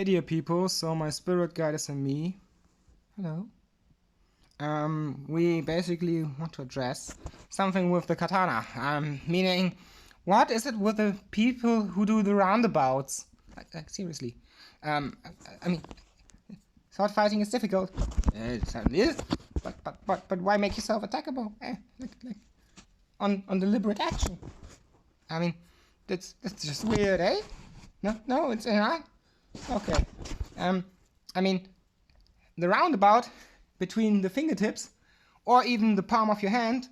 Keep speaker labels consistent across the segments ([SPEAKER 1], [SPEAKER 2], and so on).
[SPEAKER 1] Hey dear people, so my spirit guide is and me. Hello. We basically want to address something with the katana. Meaning, what is it with the people who do the roundabouts? Like seriously. I mean, sword fighting is difficult. It certainly is. But why make yourself attackable? Like on deliberate action. I mean, that's just weird, eh? No, it's not. Okay. I mean, the roundabout between the fingertips or even the palm of your hand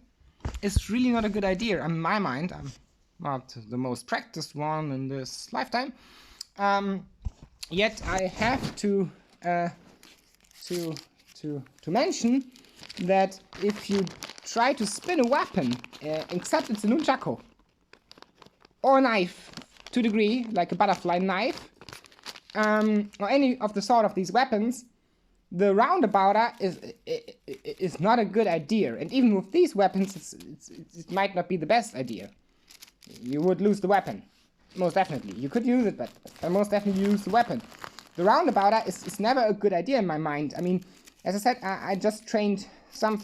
[SPEAKER 1] is really not a good idea. In my mind, I'm not the most practiced one in this lifetime. Yet I have to mention that if you try to spin a weapon, except it's a nunchaku or a knife, to a degree, like a butterfly knife, or any of the sort of these weapons, the roundabout is not a good idea. And even with these weapons, it might not be the best idea. You would lose the weapon, most definitely. You could use it, but most definitely lose the weapon. The roundabout is never a good idea in my mind. I mean, as I said, I just trained some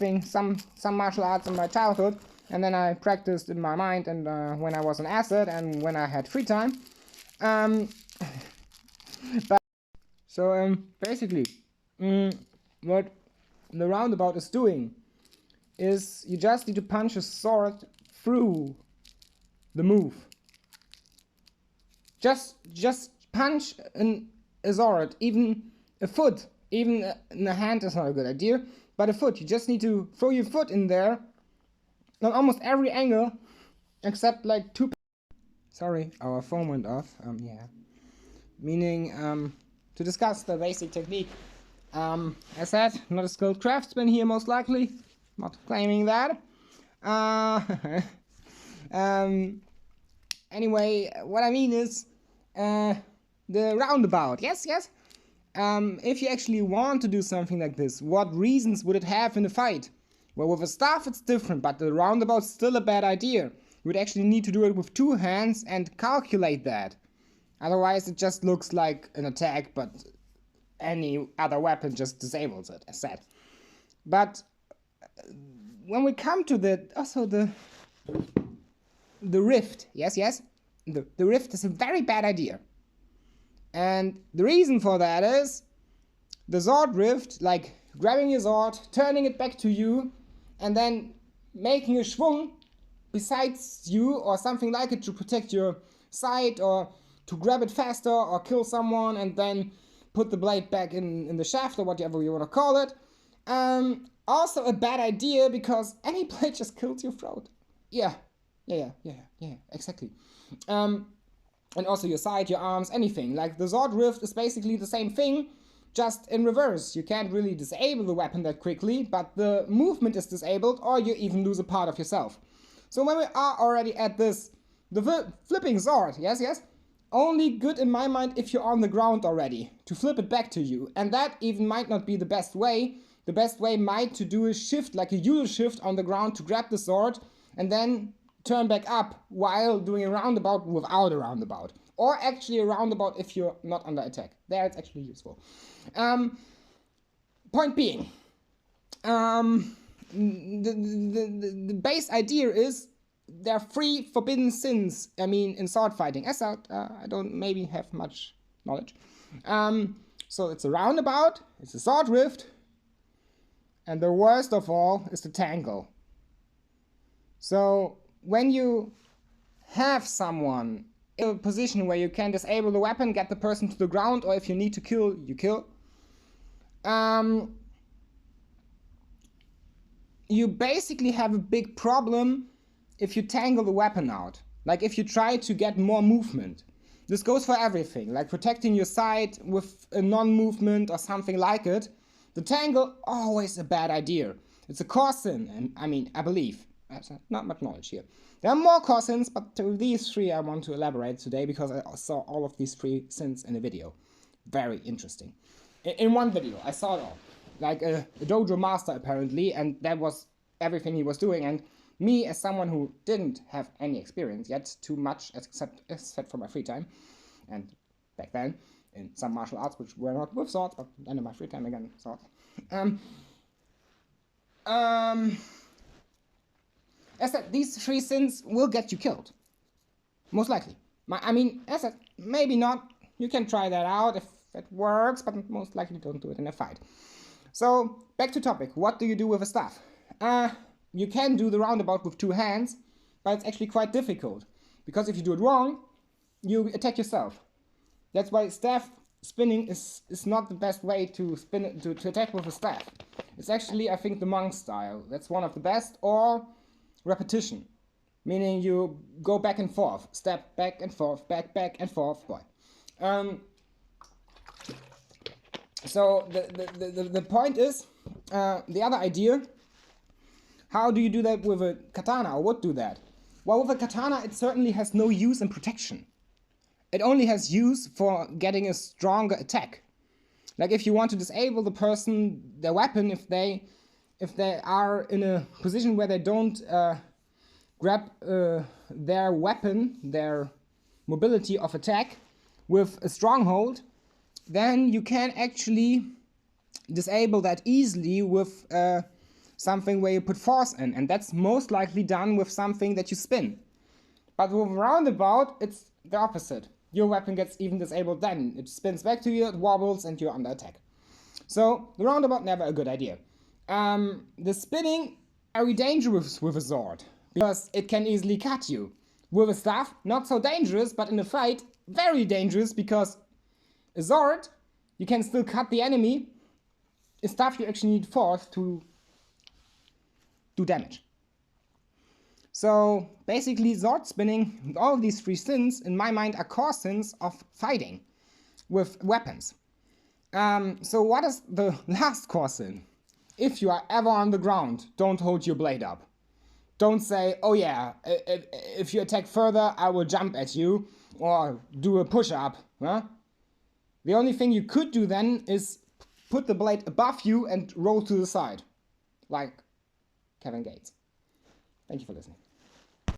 [SPEAKER 1] martial arts in my childhood, and then I practiced in my mind, and when I was on acid and when I had free time. Basically, what the roundabout is doing is you just need to punch a sword through the move. Just punch a sword, even a foot, even in a hand is not a good idea, but a foot. You just need to throw your foot in there on almost every angle, except like two. Sorry, our phone went off. Yeah. Meaning, to discuss the basic technique. As I said, not a skilled craftsman here, most likely. Not claiming that. Anyway, what I mean is, the roundabout. Yes. If you actually want to do something like this, what reasons would it have in a fight? Well, with a staff it's different, but the roundabout's still a bad idea. You would actually need to do it with two hands and calculate that. Otherwise, it just looks like an attack, but any other weapon just disables it, as said. But when we come to the rift, yes, the rift is a very bad idea. And the reason for that is the sword rift, like grabbing your sword, turning it back to you, and then making a schwung besides you or something like it to protect your side or to grab it faster or kill someone and then put the blade back in the shaft or whatever you want to call it. Also a bad idea because any blade just kills your throat. Yeah, exactly. And also your side, your arms, anything. Like the sword rift is basically the same thing, just in reverse. You can't really disable the weapon that quickly, but the movement is disabled or you even lose a part of yourself. So when we are already at this, the flipping sword, yes, only good in my mind if you're on the ground already, to flip it back to you. And that even might not be the best way. The best way might to do a shift, like a U shift on the ground to grab the sword and then turn back up while doing a roundabout without a roundabout. Or actually a roundabout if you're not under attack. There it's actually useful. Point being, the base idea is there are 3 forbidden sins, I mean, in sword fighting. As I don't maybe have much knowledge. So it's a roundabout, it's a sword rift, and the worst of all is the tangle. So when you have someone in a position where you can disable the weapon, get the person to the ground, or if you need to kill, you kill, you basically have a big problem if you tangle the weapon out. Like if you try to get more movement. This goes for everything, like protecting your side with a non-movement or something like it. The tangle, always a bad idea. It's a core sin, and I mean, I believe. Not much knowledge here. There are more core sins, but to these 3 I want to elaborate today because I saw all of these 3 sins in a video. Very interesting. In one video, I saw it all. Like a dojo master apparently, and that was everything he was doing. And me, as someone who didn't have any experience yet, too much, except for my free time, and back then, in some martial arts which were not with swords, but then in my free time again, swords. As said, these 3 sins will get you killed. Most likely. I mean, as said, maybe not. You can try that out if it works, but most likely don't do it in a fight. So, back to topic. What do you do with a staff? You can do the roundabout with 2 hands, but it's actually quite difficult. Because if you do it wrong, you attack yourself. That's why staff spinning is not the best way to spin to attack with a staff. It's actually, I think, the monk style. That's one of the best. Or repetition, meaning you go back and forth, step back and forth, back and forth. Boy. So the point is, the other idea, how do you do that with a katana, or would do that? Well, with a katana it certainly has no use in protection. It only has use for getting a stronger attack. Like if you want to disable the person, their weapon, if they are in a position where they don't grab their weapon, their mobility of attack, with a stronghold, then you can actually disable that easily with something where you put force in, and that's most likely done with something that you spin. But with roundabout, it's the opposite. Your weapon gets even disabled then. It spins back to you, it wobbles, and you're under attack. So, the roundabout, never a good idea. The spinning, very dangerous with a sword, because it can easily cut you. With a staff, not so dangerous, but in a fight, very dangerous, because a sword, you can still cut the enemy. A staff, you actually need force to do damage. So basically sword spinning, all of these 3 sins in my mind are core sins of fighting with weapons. So what is the last core sin? If you are ever on the ground, don't hold your blade up. Don't say, oh yeah, if you attack further I will jump at you, or do a push-up. Huh? The only thing you could do then is put the blade above you and roll to the side, like Kevin Gates. Thank you for listening.